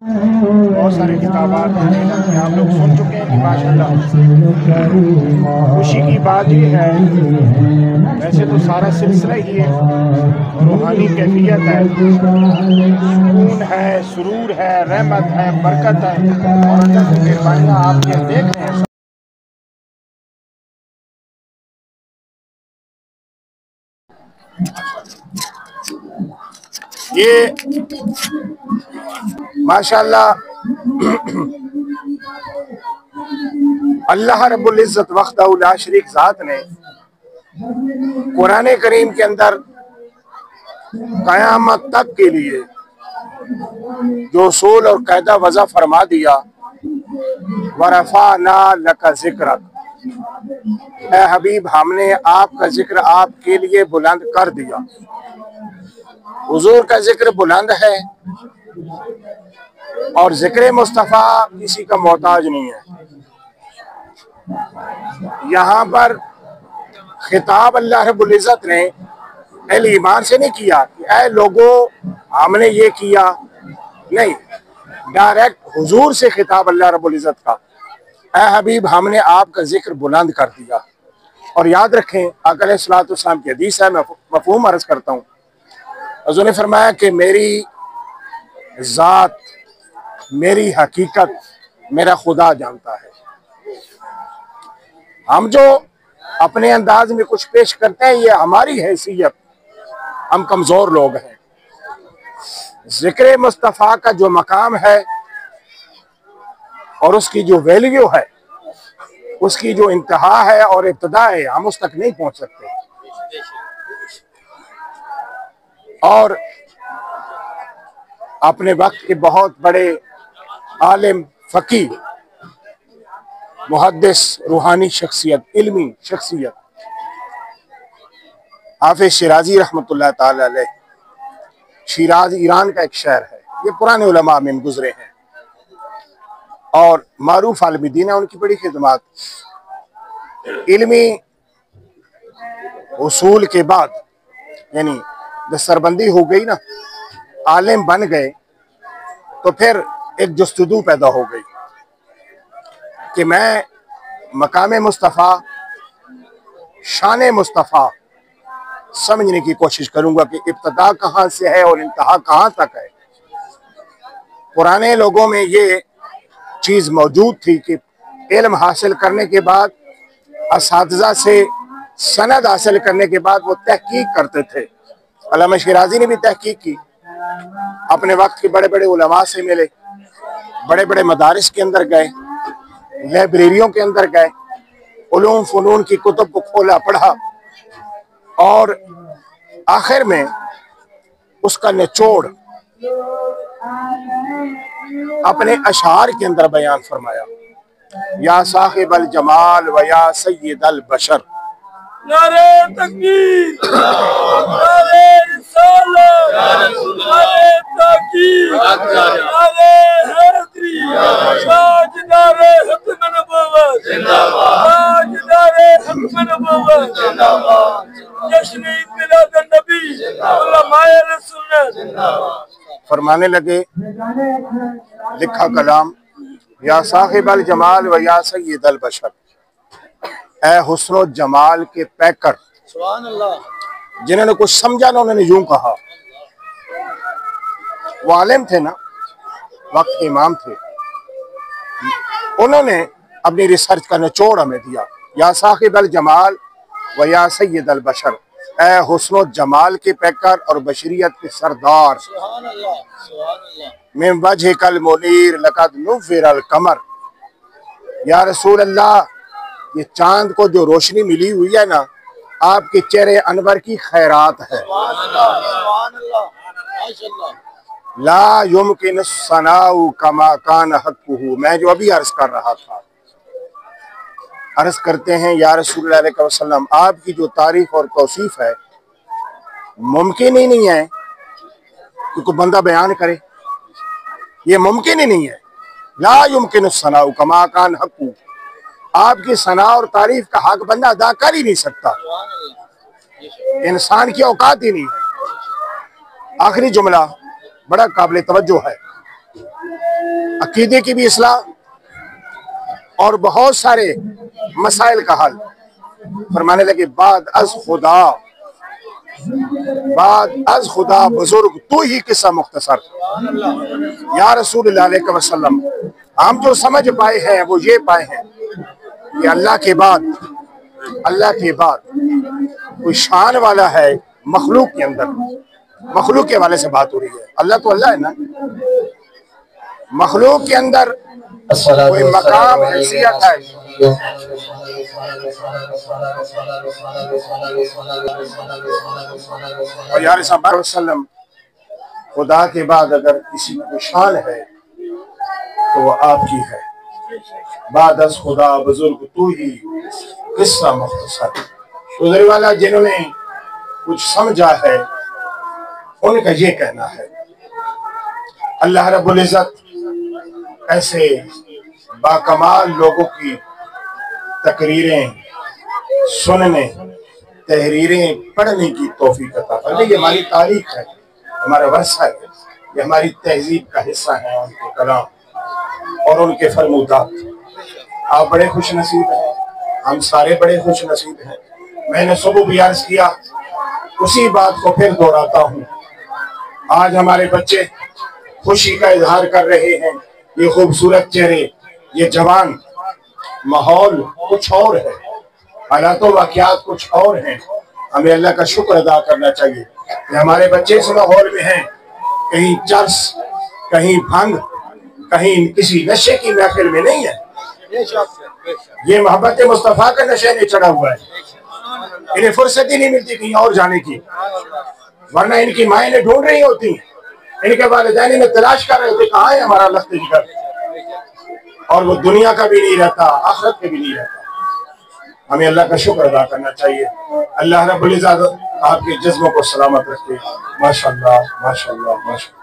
बहुत सारे किताबात हैं, आप लोग सुन चुके हैं कि माशाल्लाह खुशी की बात ये है, वैसे तो सारा सिलसिला ही है, रूहानी कैफियत है, सुकून है, सुरूर है, रहमत है, बरकत है और अल्लाह की मेहरबानियाँ आप ये देख रहे हैं। ये माशाल्लाह अल्लाह रब्बुल इज़्ज़त वहदहू ला शरीक ज़ात ने कुरान करीम के अंदर क़यामत तक के लिए जो उसूल और कायदा वज़ा फरमा दिया, वरफ़अना लका ज़िक्रक, ए हबीब हमने आपका जिक्र आपके लिए बुलंद कर दिया। हुजूर का जिक्र बुलंद है और जिक्र मुस्तफ़ा किसी का मोहताज नहीं है। यहाँ पर खिताब अल्लाह रब्बुल इज़्ज़त ने अहले ईमान से नहीं किया कि ऐ लोगों हमने ये किया, नहीं, डायरेक्ट हुजूर से खिताब अल्लाह रब्बुल इज़्ज़त का, ऐ हबीब हमने आपका जिक्र बुलंद कर दिया। और याद रखें आका अलैहिस्सलातु वस्सलाम की हदीस है, मैं मफ़हूम अर्ज़ करता हूँ। हुज़ूर ने फरमाया कि मेरी ज़ात, मेरी हकीकत मेरा खुदा जानता है। हम जो अपने अंदाज में कुछ पेश करते हैं ये हमारी हैसियत, हम कमज़ोर लोग हैं। ज़िक्र मुस्तफ़ा का जो मकाम है और उसकी जो वैल्यू है, उसकी जो इंतहा है और इब्तदा है, हम उस तक नहीं पहुंच सकते। और अपने वक्त के बहुत बड़े आलिम, फ़कीह, मुहद्दिस, रूहानी शख्सियत, इल्मी शख्सियत हाफिज शिराजी रहमतुल्लाह ताला अलैह, शिराज ईरान का एक शहर है, ये पुराने उलमा में गुजरे हैं और मारूफ आलिम दीन है। उनकी बड़ी खिदमत इल्मी उसूल के बाद, यानी जब सरबंदी हो गई ना, आलिम बन गए, तो फिर एक जस्तुजू पैदा हो गई कि मैं मकाम मुस्तफ़ा, शान मुस्तफ़ा समझने की कोशिश करूंगा कि इब्तदा कहाँ से है और इंतहा कहाँ तक है। पुराने लोगों में ये चीज़ मौजूद थी कि इल्म हासिल करने के बाद, असातिज़ा से सनद हासिल करने के बाद वो तहकीक करते थे। अल्लामा शिराजी ने भी तहकीक की, अपने वक्त के बड़े बड़े उलमा से मिले, बड़े बड़े मदारिस के अंदर गए, लाइब्रेरियों के अंदर गए, उलूम फ़नून की कुतुब को खोला, पढ़ा और आखिर में उसका निचोड़ अपने अशार के अंदर बयान फरमाया। या साहिबल जमाल व या सय्यदल बशर, नारे तकबीर, नारे रिसालत, नारे ताकीद, नारे हैदरी, ताजदारे हुक्म नबुव्वत जिंदाबाद, ताजदारे हुक्म नबुव्वत जिंदाबाद, जश्न मिलाद नबी उलमाए सुन्नत जिंदाबाद। फरमाने लगे, लिखा कलाम, या साहिबल जमाल व या सय्यदल बशर, ए हुस्नो जमाल के पैकर, सुभान अल्लाह। जिन्होंने कुछ समझा ना उन्होंने यूं कहा, वो आलिम थे ना, वक्त के इमाम थे, उन्होंने अपनी रिसर्च का निचोड़ हमें दिया। या साहिबल जमाल व या सय्यदल बशर, ए हुस्नो जमाल के पैकर और बशरियत के सरदार, सुभान अल्लाह, सुभान अल्लाह। मिन वजहिकल मुनीर लक़द नुव्विरल कमर, या रसूल अल्लाह, ये चांद को जो रोशनी मिली हुई है ना, आपके चेहरे अनवर की खैरात है। ला युमकिन सनाउ कमा कान हक़्क़ुहु, मैं जो अभी अर्ज कर रहा था, अर्ज करते हैं या रसूलुल्लाह अलैहि वसल्लम, आपकी जो तारीफ और तौसीफ है मुमकिन ही नहीं है कि कोई बंदा बयान करे, ये मुमकिन ही नहीं है। ला युमकिन सनाउ कमा कान हक़्क़ुहु, आपकी सना और तारीफ का हक बंदा अदा कर ही नहीं सकता, इंसान की औकात ही नहीं है। आखिरी जुमला बड़ा काबिल तवज्जो है, अकीदे की भी इस्लाह और बहुत सारे मसाइल का हल। फरमाने लगे बाद अज खुदा बुजुर्ग तू ही किस्सा मुख्तसर। या रसूलुल्लाह अलैहि वसल्लम, हम जो समझ पाए हैं वो ये पाए हैं कि अल्लाह के बाद कोई शान वाला है मखलूक के अंदर। मखलूक के वाले से बात हो रही है। अल्लाह तो अल्लाह है ना, मखलूक के अंदर कोई मकाम हैसियत है। और यार वसल्लम, खुदा के बाद अगर किसी की शान है तो वो आपकी है। बाद अज खुदा बुजुर्ग तू ही किस्सा मुख्तसर। गुजरे वाला जिन्होंने कुछ समझा है उनका ये कहना है, अल्लाह रब्बुल इज्जत ऐसे बाकमाल लोगों की तकरीरें सुनने, तहरीरें पढ़ने की तौफीक अता फरमाए। ये हमारी तारीख है, हमारा वर्षा है, ये हमारी तहजीब का हिस्सा है। उनके कलाम और उनके फरमूदात। आप बड़े खुश नसीब हैं, हम सारे बड़े खुश नसीब हैं। मैंने सुबह भी अर्ज किया, उसी बात को फिर दोहराता हूँ। आज हमारे बच्चे खुशी का इजहार कर रहे हैं, ये खूबसूरत चेहरे, ये जवान, माहौल कुछ और है, हालात वाक़यात कुछ और हैं। हमें अल्लाह का शुक्र अदा करना चाहिए कि हमारे बच्चे इस माहौल में हैं। कहीं चर्च, कहीं भंग, कहीं किसी नशे की महफिल में नहीं है। ये मोहब्बत मुस्तफ़ा का नशे ने चढ़ा हुआ है। इन्हें फुर्सत ही नहीं मिलती कहीं और जाने की, वरना इनकी माएँ ने ढूंढ रही होती, इनके वालिदैन इन्हें तलाश कर रहे थे, कहाँ है हमारा लफ्ज़ जिगर। और वो दुनिया का भी नहीं रहता, आखिरत में भी नहीं रहता। हमें अल्लाह का शुक्र अदा करना चाहिए। अल्लाह रब्बुल इज्जत आपके जज्बों को सलामत रखे। माशाअल्लाह, माशाअल्लाह, माशाअल्लाह।